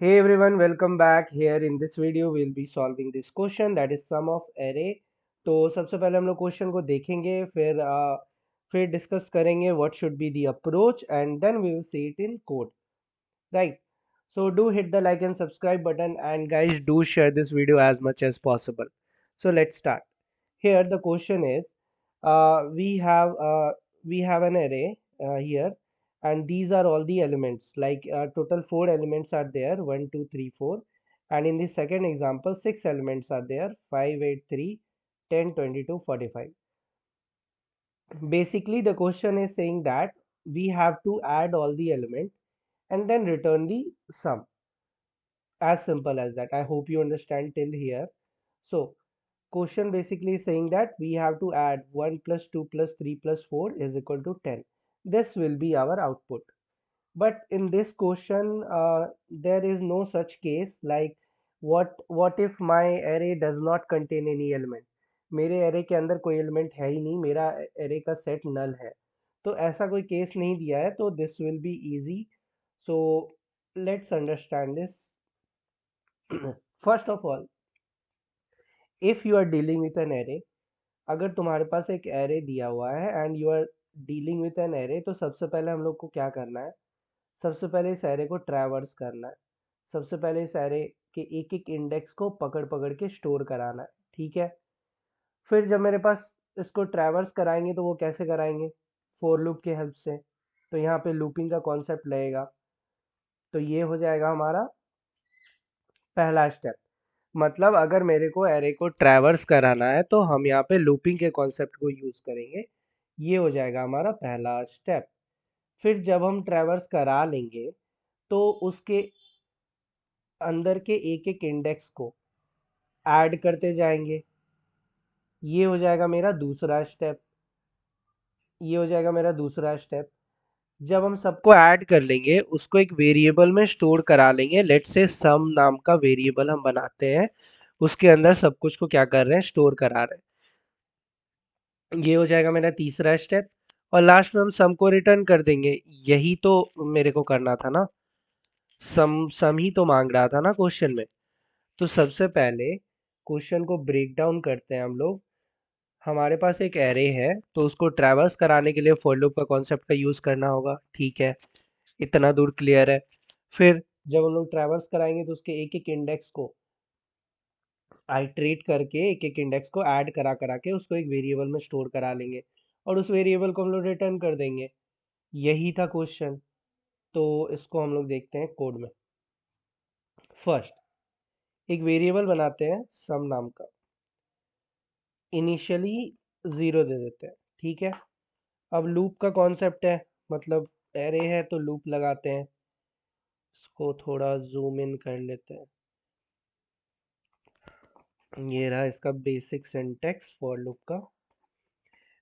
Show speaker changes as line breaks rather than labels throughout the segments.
Hey everyone, welcome back. Here in this video, we'll be solving this question that is sum of array. तो सबसे पहले हम लोग question को देखेंगे, फिर डिस्कस करेंगे what should be the approach and then we will see it in code. Right. So do hit the like and subscribe button and guys do share this video as much as possible. So let's start. Here the question is we have an array here and these are all the elements like total 4 elements are there 1 2 3 4 and in the second example 6 elements are there 5 8 3 10 22 45. Basically the question is saying that we have to add all the elements and then return the sum. As simple as that. I hope you understand till here. So question basically is saying that we have to add 1 plus 2 plus 3 plus 4 is equal to 10. This will be our output. But in this question, there is no such case like what if my array does not contain any element. मेरे array के अंदर कोई element है ही नहीं, मेरा array का set null है. तो ऐसा कोई केस नहीं दिया है, तो this will be easy. So let's understand this. First of all, if you are dealing with an array, अगर तुम्हारे पास एक एरे दिया हुआ है and you are dealing with an array, तो सबसे पहले हम लोग को क्या करना है? सबसे पहले इस एरे को ट्रैवर्स करना है. सबसे पहले इस एरे के एक एक इंडेक्स को पकड़ पकड़ के स्टोर कराना है. ठीक है. फिर जब मेरे पास इसको ट्रैवर्स कराएंगे तो वो कैसे कराएंगे? फॉर लूप के हेल्प से. तो यहाँ पे लूपिंग का कॉन्सेप्ट लगेगा. तो ये हो जाएगा हमारा पहला स्टेप. मतलब अगर मेरे को एरे को ट्रैवर्स कराना है तो हम यहाँ पे लूपिंग के कॉन्सेप्ट को यूज करेंगे. ये हो जाएगा हमारा पहला स्टेप. फिर जब हम ट्रैवर्स करा लेंगे तो उसके अंदर के एक एक इंडेक्स को ऐड करते जाएंगे. ये हो जाएगा मेरा दूसरा स्टेप. ये हो जाएगा मेरा दूसरा स्टेप. जब हम सबको ऐड कर लेंगे उसको एक वेरिएबल में स्टोर करा लेंगे. लेट्स से सम नाम का वेरिएबल हम बनाते हैं, उसके अंदर सब कुछ को क्या कर रहे हैं? स्टोर करा रहे हैं. ये हो जाएगा मेरा तीसरा स्टेप. और लास्ट में हम सम को रिटर्न कर देंगे. यही तो मेरे को करना था ना. सम सम ही तो मांग रहा था ना क्वेश्चन में. तो सबसे पहले क्वेश्चन को ब्रेक डाउन करते हैं हम लोग. हमारे पास एक एरे है तो उसको ट्रैवर्स कराने के लिए फॉर लूप का कॉन्सेप्ट का यूज़ करना होगा. ठीक है, इतना दूर क्लियर है. फिर जब हम लोग ट्रैवर्स कराएंगे तो उसके एक एक इंडेक्स को आइट्रेट करके एक एक इंडेक्स को ऐड करा करा के उसको एक वेरिएबल में स्टोर करा लेंगे और उस वेरिएबल को हम लोग रिटर्न कर देंगे. यही था क्वेश्चन. तो इसको हम लोग देखते हैं कोड में. फर्स्ट एक वेरिएबल बनाते हैं सम नाम का. इनिशियली 0 दे देते हैं. ठीक है. अब लूप का कॉन्सेप्ट है, मतलब एरे है तो लूप लगाते हैं. इसको थोड़ा जूम इन कर लेते हैं. ये रहा इसका बेसिक सिंटेक्स फॉर लूप का.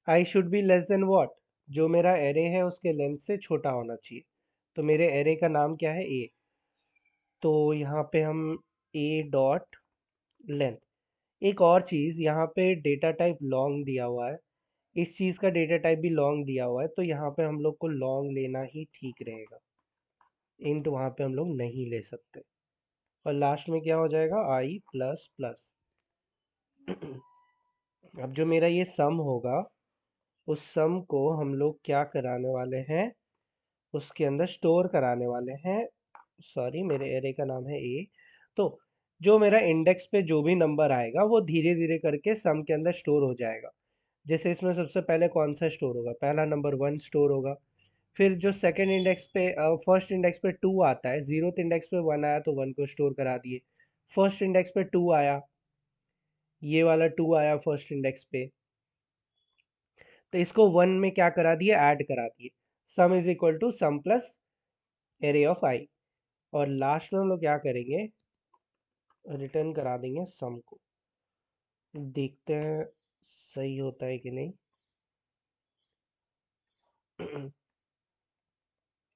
I should be less than what? जो मेरा एरे है उसके लेंथ से छोटा होना चाहिए. तो मेरे एरे का नाम क्या है? ए. तो यहाँ पे हम ए डॉट लेंथ. एक और चीज़, यहाँ पे डेटा टाइप लॉन्ग दिया हुआ है. इस चीज़ का डेटा टाइप भी लॉन्ग दिया हुआ है, तो यहाँ पे हम लोग को लॉन्ग लेना ही ठीक रहेगा. इंट वहाँ पे हम लोग नहीं ले सकते. और लास्ट में क्या हो जाएगा? आई प्लस प्लस. अब जो मेरा ये सम होगा उस सम को हम लोग क्या कराने वाले हैं? उसके अंदर स्टोर कराने वाले हैं. सॉरी, मेरे एरे का नाम है ए. तो जो मेरा इंडेक्स पे जो भी नंबर आएगा वो धीरे धीरे करके सम के अंदर स्टोर हो जाएगा. जैसे इसमें सबसे पहले कौन सा स्टोर होगा? पहला नंबर 1 स्टोर होगा. फिर जो सेकंड इंडेक्स पे फर्स्ट इंडेक्स पे 2 आता है, जीरोथ इंडेक्स पे 1 आया तो 1 को स्टोर करा दिए. फर्स्ट इंडेक्स पे 2 आया, ये वाला 2 आया फर्स्ट इंडेक्स पे, तो इसको 1 में क्या करा दिए? ऐड करा दिए. Sum is equal to sum plus array of I. और लास्ट में हम लोग क्या करेंगे? रिटर्न करा देंगे सम को. देखते हैं सही होता है कि नहीं.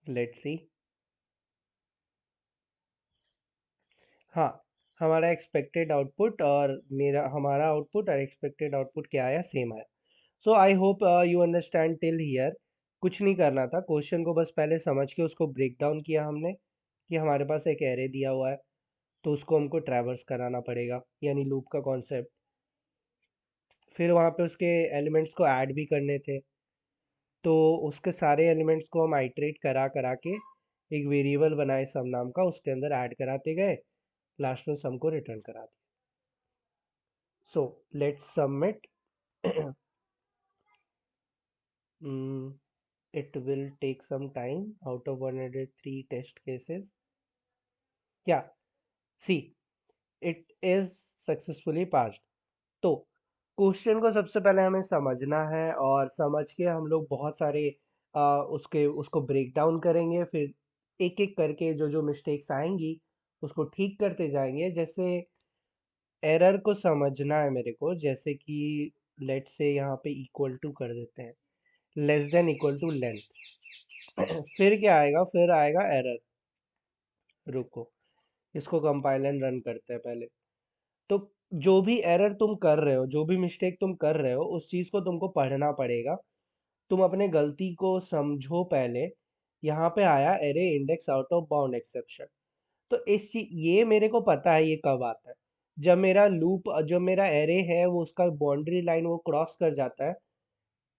Let's see. हाँ, हमारा एक्सपेक्टेड आउटपुट और मेरा हमारा आउटपुट और एक्सपेक्टेड आउटपुट क्या आया? सेम आया. So I hope you understand till here. कुछ नहीं करना था, क्वेश्चन को बस पहले समझ के उसको ब्रेक डाउन किया हमने. कि हमारे पास एक एरे दिया हुआ है, तो उसको हमको ट्रैवर्स कराना पड़ेगा, यानी लूप का कॉन्सेप्ट। फिर वहाँ पे उसके एलिमेंट्स को ऐड भी करने थे, तो उसके सारे एलिमेंट्स को हम आइटरेट करा करा के एक वेरिएबल बनाए सम नाम का, उसके अंदर ऐड कराते गए, लास्ट में सम को रिटर्न करा दिया। So let's submit. it will take some time out of 103 test cases. Yeah, see, it is successfully passed. तो क्वेश्चन को सबसे पहले हमें समझना है, और समझ के हम लोग बहुत सारे उसको ब्रेक डाउन करेंगे, फिर एक एक करके जो जो मिस्टेक्स आएंगी उसको ठीक करते जाएंगे। जैसे एरर को समझना है मेरे को, जैसे कि लेट से यहाँ पे इक्वल टू कर देते हैं, less than equal to length. फिर क्या आएगा, फिर आएगा एरर। रुको, इसको कंपाइल एंड रन करते हैं पहले। तो जो भी एरर तुम कर रहे हो, जो भी मिस्टेक तुम कर रहे हो, उस चीज़ को तुमको पढ़ना पड़ेगा। तुम अपने गलती को समझो पहले। यहाँ पे आया array index out of bound exception. तो इस चीज, ये मेरे को पता है ये कब आता है, जब मेरा लूप, जो मेरा एरे है वो उसका बाउंड्री लाइन वो क्रॉस कर जाता है,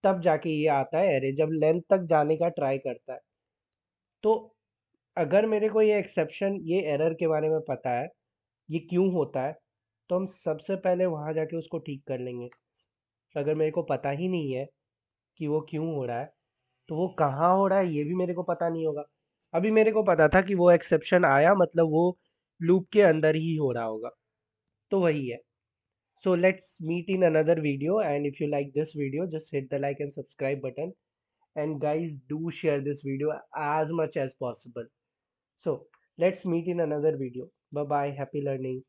तब जाके ये आता है एरे, जब लेंथ तक जाने का ट्राई करता है। तो अगर मेरे को ये एक्सेप्शन, ये एरर के बारे में पता है, ये क्यों होता है, तो हम सबसे पहले वहां जाके उसको ठीक कर लेंगे। अगर मेरे को पता ही नहीं है कि वो क्यों हो रहा है, तो वो कहाँ हो रहा है ये भी मेरे को पता नहीं होगा। अभी मेरे को पता था कि वो एक्सेप्शन आया मतलब वो लूप के अंदर ही हो रहा होगा, तो वही है। So let's meet in another video, and if you like this video, just hit the like and subscribe button, and guys, do share this video as much as possible. So let's meet in another video. Bye bye, happy learning.